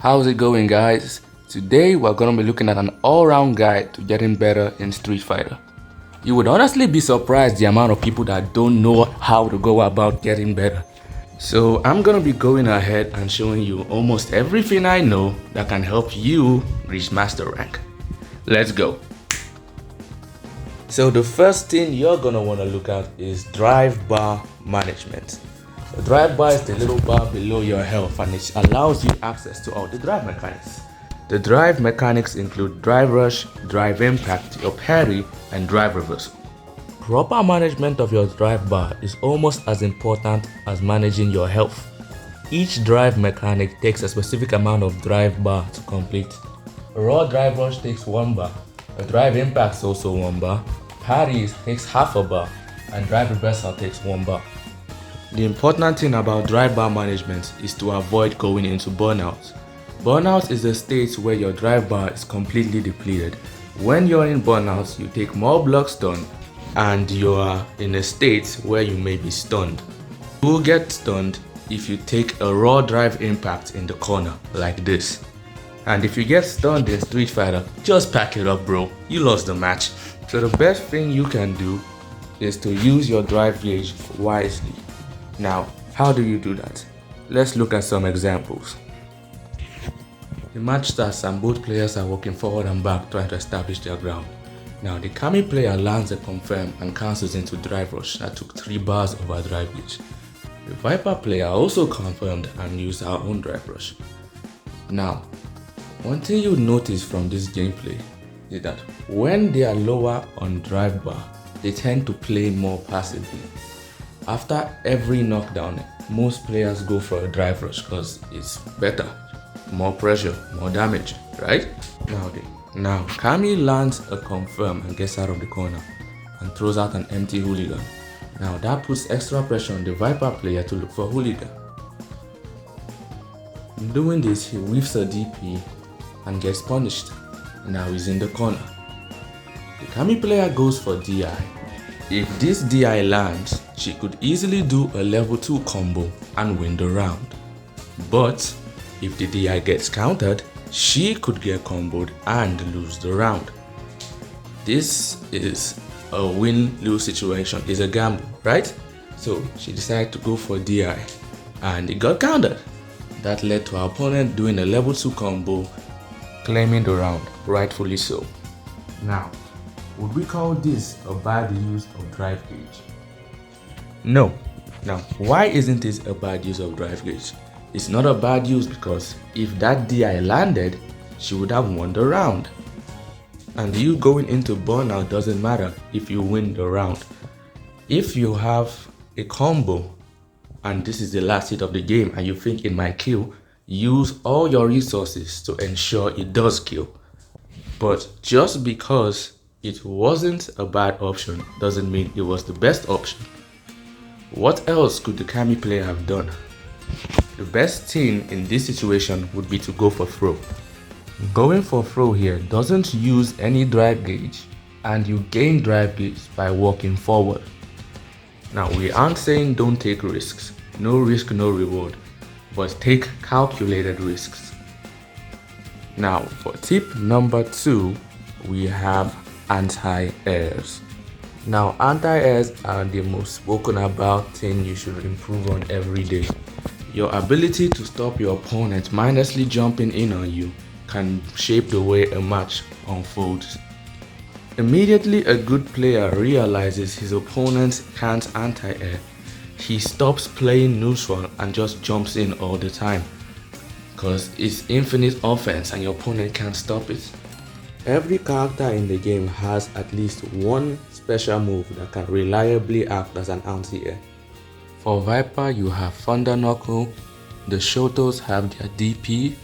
How's it going, guys? Today we're gonna be looking at an all-round guide to getting better in Street Fighter. You would honestly be surprised the amount of people that don't know how to go about getting better. So I'm gonna be going ahead and showing you almost everything I know that can help you reach master rank. Let's go. So the first thing you're gonna wanna look at is drive bar management. The drive bar is the little bar below your health and it allows you access to all the drive mechanics. The drive mechanics include drive rush, drive impact, your parry, and drive reversal. Proper management of your drive bar is almost as important as managing your health. Each drive mechanic takes a specific amount of drive bar to complete. A raw drive rush takes 1 bar, a drive impact is also 1 bar, parry takes half a bar, and drive reversal takes 1 bar. The important thing about drive bar management is to avoid going into burnout. Burnout is a state where your drive bar is completely depleted. When you're in burnout, you take more block stun and you are in a state where you may be stunned. You will get stunned if you take a raw drive impact in the corner like this. And if you get stunned in Street Fighter, just pack it up, bro. You lost the match. So the best thing you can do is to use your drive gauge wisely. Now, how do you do that? Let's look at some examples. The match starts and both players are walking forward and back trying to establish their ground. Now, the Kami player lands a confirm and cancels into drive rush that took 3 bars of our drive gauge. The Viper player also confirmed and used our own drive rush. Now, one thing you notice from this gameplay is that when they are lower on drive bar, they tend to play more passively. After every knockdown, most players go for a drive rush because it's better, more pressure, more damage, right? Now Kami lands a confirm and gets out of the corner and throws out an empty hooligan. Now that puts extra pressure on the Viper player to look for hooligan. In doing this, he whiffs a DP and gets punished. Now he's in the corner. The Kami player goes for DI. If this DI lands, she could easily do a level 2 combo and win the round. But if the DI gets countered, she could get comboed and lose the round. This is a win-lose situation, it's a gamble, right? So she decided to go for DI and it got countered. That led to our opponent doing a level 2 combo, claiming the round, rightfully so. Now, would we call this a bad use of drive gauge? No. Now, why isn't it a bad use of drive gauge? It's not a bad use because if that DI landed, she would have won the round. And you going into burnout doesn't matter if you win the round. If you have a combo and this is the last hit of the game and you think it might kill, use all your resources to ensure it does kill. But just because it wasn't a bad option doesn't mean it was the best option. What else could the Kami player have done? The best thing in this situation would be to go for throw. Going for throw here doesn't use any drive gauge and you gain drive gauge by walking forward. Now we aren't saying don't take risks. No risk, no reward. But take calculated risks. Now for tip number 2, we have anti-airs. Now anti-airs are the most spoken about thing you should improve on every day. Your ability to stop your opponent mindlessly jumping in on you can shape the way a match unfolds. Immediately a good player realizes his opponent can't anti-air, he stops playing neutral and just jumps in all the time because it's infinite offense and your opponent can't stop it. Every character in the game has at least one special move that can reliably act as an anti-air. For Viper, you have Thunder Knuckle, the Shotos have their DP,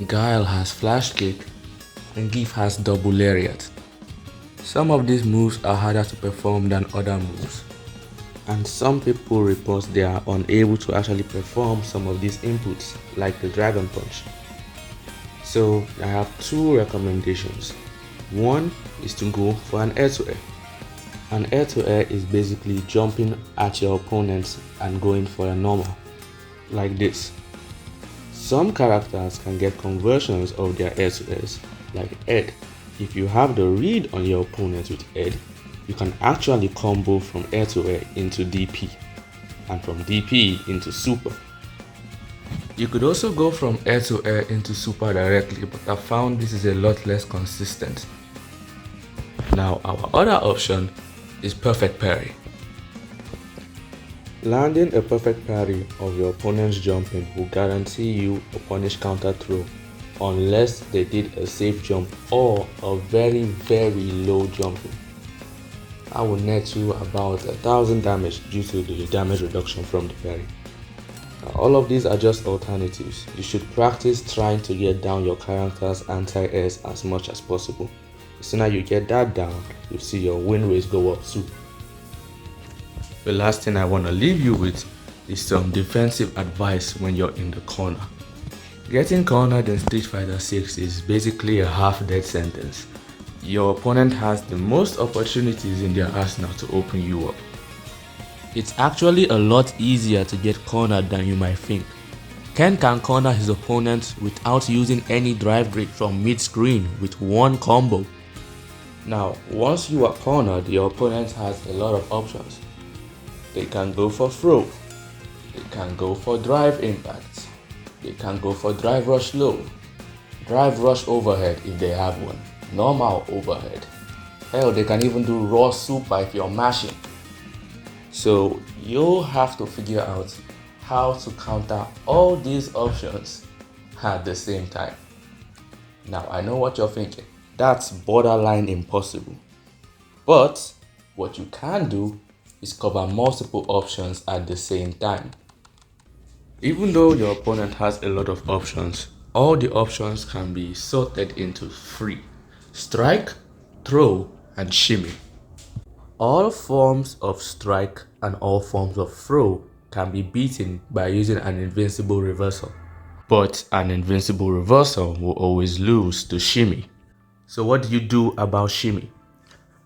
Guile has Flash Kick, and Gief has Double Lariat. Some of these moves are harder to perform than other moves, and some people report they are unable to actually perform some of these inputs, like the Dragon Punch. So I have 2 recommendations. One is to go for an air-to-air. An air-to-air is basically jumping at your opponent and going for a normal, like this. Some characters can get conversions of their air to airs, like Ed. If you have the read on your opponent with Ed, you can actually combo from air to air into DP, and from DP into super. You could also go from air to air into super directly, but I found this is a lot less consistent. Now our other option is perfect parry. Landing a perfect parry of your opponent's jumping will guarantee you a punish counter throw unless they did a safe jump or a very low jumping. That will net you about 1000 damage due to the damage reduction from the parry. Now, all of these are just alternatives. You should practice trying to get down your character's anti-airs as much as possible. The sooner you get that down, you'll see your win rates go up too. The last thing I want to leave you with is some defensive advice when you're in the corner. Getting cornered in Street Fighter 6 is basically a half-dead sentence. Your opponent has the most opportunities in their arsenal to open you up. It's actually a lot easier to get cornered than you might think. Ken can corner his opponent without using any drive break from mid-screen with one combo. Now, once you are cornered, your opponent has a lot of options. They can go for throw, they can go for drive impact, they can go for drive rush low, drive rush overhead if they have one, normal overhead. Hell, they can even do raw super if you're mashing. So you'll have to figure out how to counter all these options at the same time. Now I know what you're thinking, that's borderline impossible. But what you can do is cover multiple options at the same time. Even though your opponent has a lot of options, all the options can be sorted into 3: strike, throw, and shimmy. All forms of strike and all forms of throw can be beaten by using an invincible reversal. But an invincible reversal will always lose to shimmy. So what do you do about shimmy?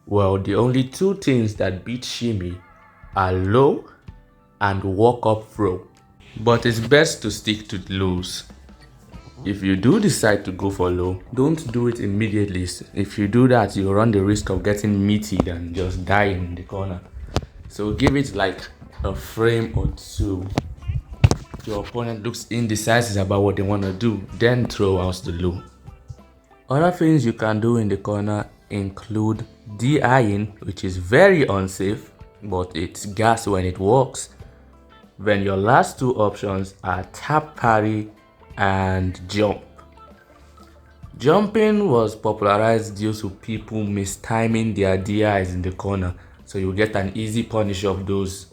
Well, the only two things that beat shimmy are low and walk up throw. But it's best to stick to lows. If you do decide to go for low, don't do it immediately. If you do that, you run the risk of getting meated and just dying in the corner. So give it like a frame or two. Your opponent looks indecisive about what they want to do, then throw out the low. Other things you can do in the corner include DIing, which is very unsafe, but it's gas when it works. Then your last two options are tap parry and jump. Jumping was popularized due to people mistiming their DIs in the corner, so you get an easy punish of those.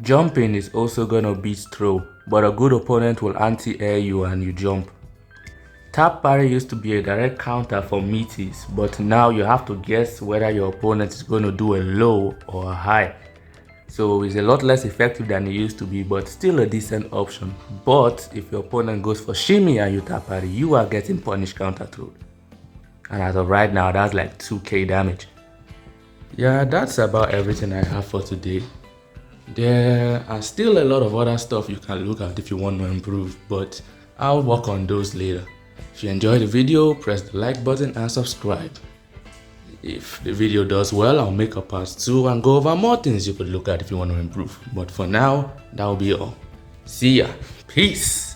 Jumping is also gonna beat throw, but a good opponent will anti-air you and you jump. Tap parry used to be a direct counter for meaties, but now you have to guess whether your opponent is going to do a low or a high. So it's a lot less effective than it used to be, but still a decent option. But if your opponent goes for shimmy and you tap parry, you are getting punish counter throw. And as of right now, that's like 2k damage. Yeah, that's about everything I have for today. There are still a lot of other stuff you can look at if you want to improve, but I'll work on those later. If you enjoyed the video, press the like button and subscribe. If the video does well, I'll make a part 2 and go over more things you could look at if you want to improve. But for now, that'll be all. See ya. Peace.